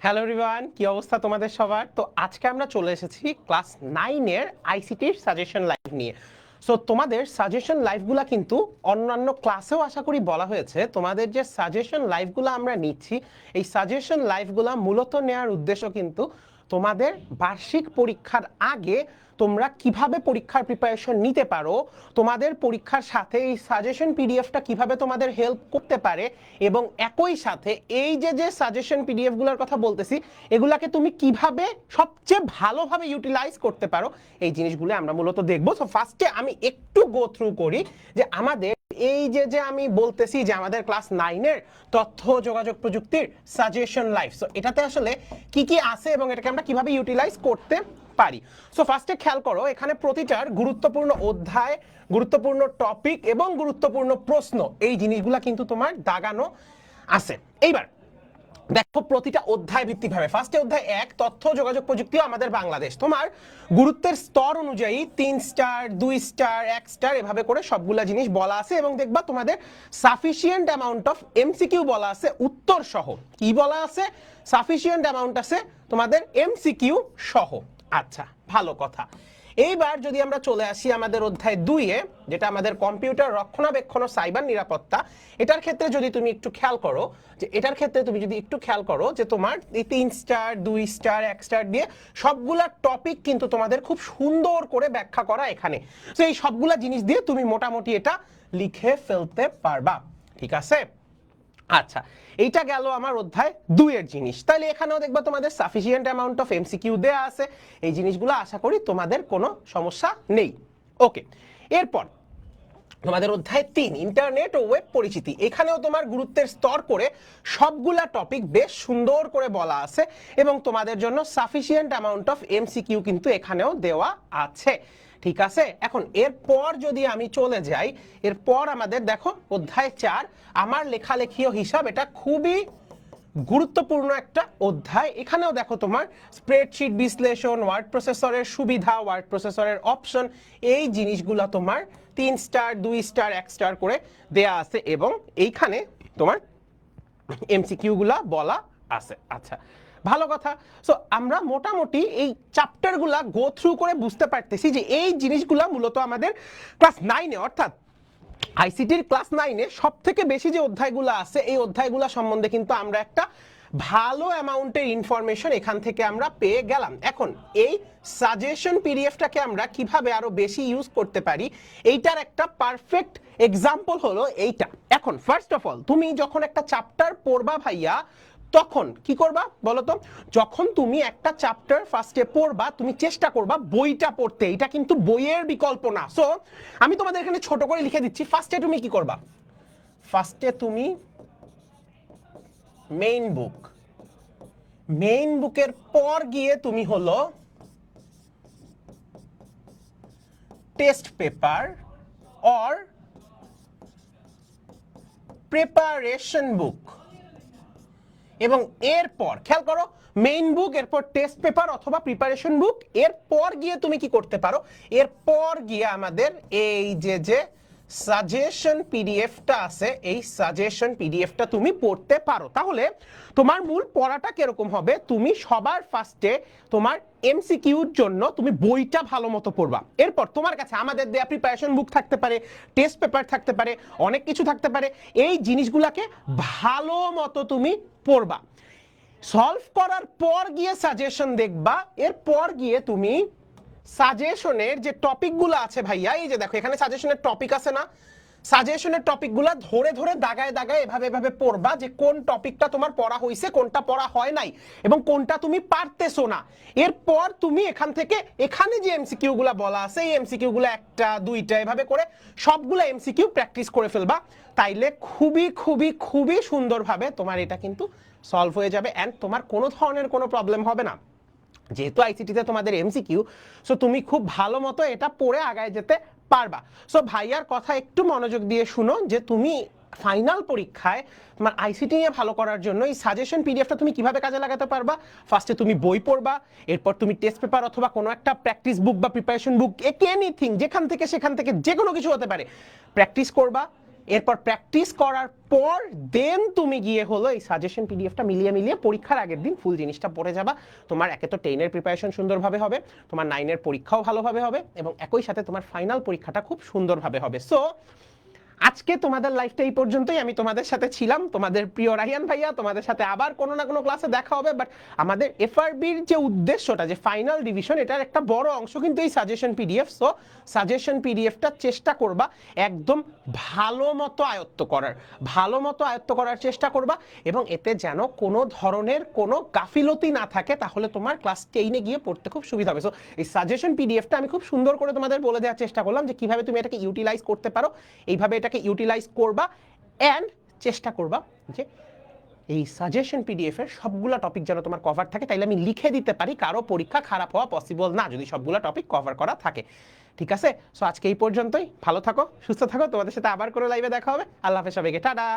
Hello everyone, কি অবস্থা তোমাদের সবার? তো আজকে আমরা চলে এসেছি ক্লাস 9 এর আইসিটির সাজেশন লাইভ নিয়ে। সো তোমাদের সাজেশন লাইভগুলো কিন্তু অন্যান্য ক্লাসেও আশা করি বলা হয়েছে। তোমাদের যে সাজেশন লাইভগুলো আমরা নিচ্ছি, এই সাজেশন লাইভগুলো মূলত নেওয়ার উদ্দেশ্য কিন্তু তোমাদের বার্ষিক পরীক্ষার আগে তোমরা কিভাবে পরীক্ষার প্রিপারেশন নিতে পারো, তোমাদের পরীক্ষার সাথে এই সাজেশন পিডিএফটা কিভাবে তোমাদের হেল্প করতে পারে, এবং একই সাথে এই যে সাজেশন পিডিএফগুলোর কথা বলতেছি এগুলাকে তুমি কিভাবে সবচেয়ে ভালোভাবে ইউটিলাইজ করতে পারো, এই জিনিসগুলো আমরা মূলত দেখবো। সো ফার্স্টে আমি একটু গো থ্রু করি যে আমাদের এই যে আমি বলতেছি যে আমাদের ক্লাস 9 এর তথ্য যোগাযোগ প্রযুক্তির সাজেশন লাইভ, সো এটাতে আসলে কি কি আছে এবং এটাকে আমরা কিভাবে ইউটিলাইজ করতে পারি। সো ফার্স্টে খেয়াল করো, এখানে প্রতিটার গুরুত্বপূর্ণ অধ্যায়, গুরুত্বপূর্ণ টপিক এবং গুরুত্বপূর্ণ প্রশ্ন, এই জিনিসগুলা কিন্তু তোমার দাগানো আছে। এইবার দেখো প্রতিটা অধ্যায় ভিত্তিকভাবে, ফার্স্টে অধ্যায় 1 তথ্য যোগাযোগ প্রযুক্তি আমাদের বাংলাদেশ, তোমার গুরুত্বের স্তর অনুযায়ী 3 স্টার 2 স্টার 1 স্টার এভাবে করে সবগুলা জিনিস বলা আছে, এবং দেখবা তোমাদের সাফিসিয়েন্ট অ্যামাউন্ট অফ এমসিকিউ বলা আছে উত্তর সহ। কি বলা আছে? সাফিসিয়েন্ট অ্যামাউন্ট আছে তোমাদের এমসিকিউ সহ। আচ্ছা, ভালো কথা। এইবার যদি আমরা চলে আসি আমাদের অধ্যায় 2 এ, যেটা আমাদের কম্পিউটার রক্ষণাবেক্ষণ ও সাইবার নিরাপত্তা, এটার ক্ষেত্রে যদি তুমি একটু খেয়াল করো যে তোমার এই 3 স্টার 2 স্টার 1 স্টার দিয়ে সবগুলা টপিক কিন্তু তোমাদের খুব সুন্দর করে ব্যাখ্যা করা এখানে। তো এই সবগুলা জিনিস দিয়ে তুমি মোটামুটি এটা লিখে ফেলতে পারবা, ঠিক আছে? আচ্ছা, এইটা গেল আমার অধ্যায় 2 এর জিনিস। তাহলে এখানেও দেখবা তোমাদের সাফিসিয়েন্ট অ্যামাউন্ট অফ এমসিকিউ দেয়া আছে, এই জিনিসগুলো আশা করি তোমাদের কোনো সমস্যা নেই। ওকে, এরপর তোমাদের অধ্যায় 3 ইন্টারনেট ও ওয়েব পরিচিতি, এখানেও তোমার গুরুত্বের স্তর করে সবগুলা টপিক বেশ সুন্দর করে বলা আছে, এবং তোমাদের জন্য সাফিসিয়েন্ট অ্যামাউন্ট অফ এমসিকিউ কিন্তু এখানেও দেওয়া আছে, ঠিক আছে? এখন এরপর যদি আমি চলে যাই, এরপর আমাদের দেখো অধ্যায় 4 আমার লেখালেখি ও হিসাব, এটা খুবই গুরুত্বপূর্ণ একটা অধ্যায়। এখানেও দেখো তোমার স্প্রেডশিট বিশ্লেষণ, ওয়ার্ড প্রসেসরের সুবিধা, ওয়ার্ড প্রসেসরের অপশন, এই জিনিসগুলো তোমার 3 স্টার 2 স্টার 1 স্টার করে দেয়া আছে, এবং এইখানে তোমার এমসিকিউ গুলা বলা আছে। আচ্ছা, ভালো কথা। সো আমরা মোটামুটি এই চ্যাপ্টারগুলা গো থ্রু করে বুঝতে পারতেছি যে এই জিনিসগুলা মূলত আমাদের ক্লাস 9 এ, অর্থাৎ আইসিটির ক্লাস 9 এ সব থেকে বেশি যে অধ্যায়গুলো আছে, এই অধ্যায়গুলো সম্বন্ধে কিন্তু আমরা একটা ভালো অ্যামাউন্টের ইনফরমেশন এখান থেকে আমরা পেয়ে গেলাম। এখন এই সাজেশন পিডিএফটাকে আমরা কিভাবে আরো বেশি ইউজ করতে পারি, এইটার একটা পারফেক্ট এক্সাম্পল হলো এইটা। এখন ফার্স্ট অফ অল তুমি যখন একটা চ্যাপ্টার পড়বা ভাইয়া, তখন কি করবা বলতো? যখন তুমি একটা চ্যাপ্টার ফার্স্টে পড়বা, তুমি চেষ্টা করবা বইটা পড়তে, এটা কিন্তু বইয়ের বিকল্প না। সো আমি তোমাদের এখানে ছোট করে লিখে দিচ্ছি, ফার্স্টে তুমি কি করবা? ফার্স্টে তুমি মেইন বুকের পর গিয়ে তুমি হলো টেস্ট পেপার অর প্রিপারেশন বুক, এবং এরপর খেয়াল করো মেইন বুক, এরপর টেস্ট পেপার অথবা প্রিপারেশন বুক, এরপর গিয়ে তুমি কি করতে পারো? এরপর গিয়ে আমাদের এই যে সাজেশন পিডিএফটা আছে, এই সাজেশন পিডিএফটা তুমি পড়তে পারো। তাহলে তোমার মূল পড়াটা কিরকম হবে? তুমি সবার ফার্স্টে তোমার এমসিকিউর জন্য তুমি বইটা ভালো মতো পড়বা, এরপর তোমার কাছে আমাদের দেয়া প্রিপারেশন বুক থাকতে পারে, টেস্ট পেপার থাকতে পারে, অনেক কিছু থাকতে পারে, এই জিনিসগুলাকে ভালো মতো তুমি পড়বা। সলভ করার পর গিয়ে সাজেশন দেখবা, এরপর গিয়ে তুমি সাজেশনের যে টপিকগুলো আছে ভাইয়া, এই যে দেখো এখানে সাজেশনের টপিক আছে না, সাজেশনের টপিকগুলো ধরে ধরে দাগায় দাগায় এভাবে পড়বা যে কোন টপিকটা তোমার পড়া হয়েছে, কোনটা পড়া হয় নাই, এবং কোনটা তুমি পারতেছো না। এরপর তুমি এখান থেকে এখানে যে এমসিকিউ গুলা বলা আছে, এই এমসিকিউ গুলো একটা দুইটা এভাবে করে সবগুলো এমসিকিউ প্র্যাকটিস করে ফেলবা, তাইলে খুবই খুবই খুবই সুন্দরভাবে তোমার এটা কিন্তু সলভ হয়ে যাবে, এন্ড তোমার কোনো ধরনের কোনো প্রবলেম হবে না। যেহেতু আইসিটিতে তোমাদের এমসিকিউ, সো তুমি খুব ভালো মতো এটা পড়ে আগায় যেতে পারবা। সো ভাইয়ার কথা একটু মনোযোগ দিয়ে শুনো, যে তুমি ফাইনাল পরীক্ষায় তোমার আইসিটি নিয়ে ভালো করার জন্য এই সাজেশন পিডিএফটা তুমি কিভাবে কাজে লাগাতে পারবা? ফার্স্টে তুমি বই পড়বা, এরপর তুমি টেস্ট পেপার অথবা কোনো একটা প্র্যাকটিস বুক বা প্রিপারেশন বুক, এনিথিং, যেখান থেকে সেখান থেকে যে কোনো কিছু হতে পারে, প্র্যাকটিস করবা, এরপর প্র্যাকটিস করার পর দেন তুমি গিয়ে হলো এই সাজেশন পিডিএফটা মিলিয়ে পরীক্ষার আগের দিন ফুল জিনিসটা পড়ে যাবা। তোমার একে তো 10 এর প্রিপারেশন সুন্দরভাবে হবে, তোমার 9 এর পরীক্ষাও ভালোভাবে হবে এবং একই সাথে তোমার ফাইনাল পরীক্ষাটা খুব সুন্দরভাবে হবে। সো আজকে তোমাদের লাইফটা এই পর্যন্তই। আমি তোমাদের সাথে ছিলাম, তোমাদের প্রিয় রাহিয়ান ভাইয়া। তোমাদের সাথে আবার কোনো না কোনো ক্লাসে দেখা হবে। বাট আমাদের এফআরবির যে উদ্দেশ্যটা, যে ফাইনাল ডিভিশন, এটার একটা বড় অংশ কিন্তু এই সাজেশন পিডিএফ। সো সাজেশন পিডিএফটা চেষ্টা করবা একদম ভালো মতো আয়ত্ত করার চেষ্টা করবা এবং এতে যেন কোনো ধরনের কোনো গাফিলতি না থাকে, তাহলে তোমার ক্লাস 10-এ গিয়ে পড়তে খুব সুবিধা হবে। সো এই সাজেশন পিডিএফটা আমি খুব সুন্দর করে তোমাদের বলে দেওয়ার চেষ্টা করলাম যে কিভাবে তুমি এটাকে ইউটিলাইজ করতে পারো। এইভাবে এটাকে ইউটিলাইজ করবা অ্যান্ড চেষ্টা করবা যে এই সাজেশন পিডিএফ এর সবগুলা টপিক যেন তোমার কভার থাকে। তাইলে আমি লিখে দিতে পারি, কারো পরীক্ষা খারাপ হওয়া পসিবল না যদি সবগুলা টপিক কভার করা থাকে। ঠিক আছে? সো আজকে এই পর্যন্তই। ভালো থাকো, সুস্থ থাকো। তোমাদের সাথে আবার করে লাইভে দেখা হবে। আল্লাহ হাফেজ সবাইকে, টাটা।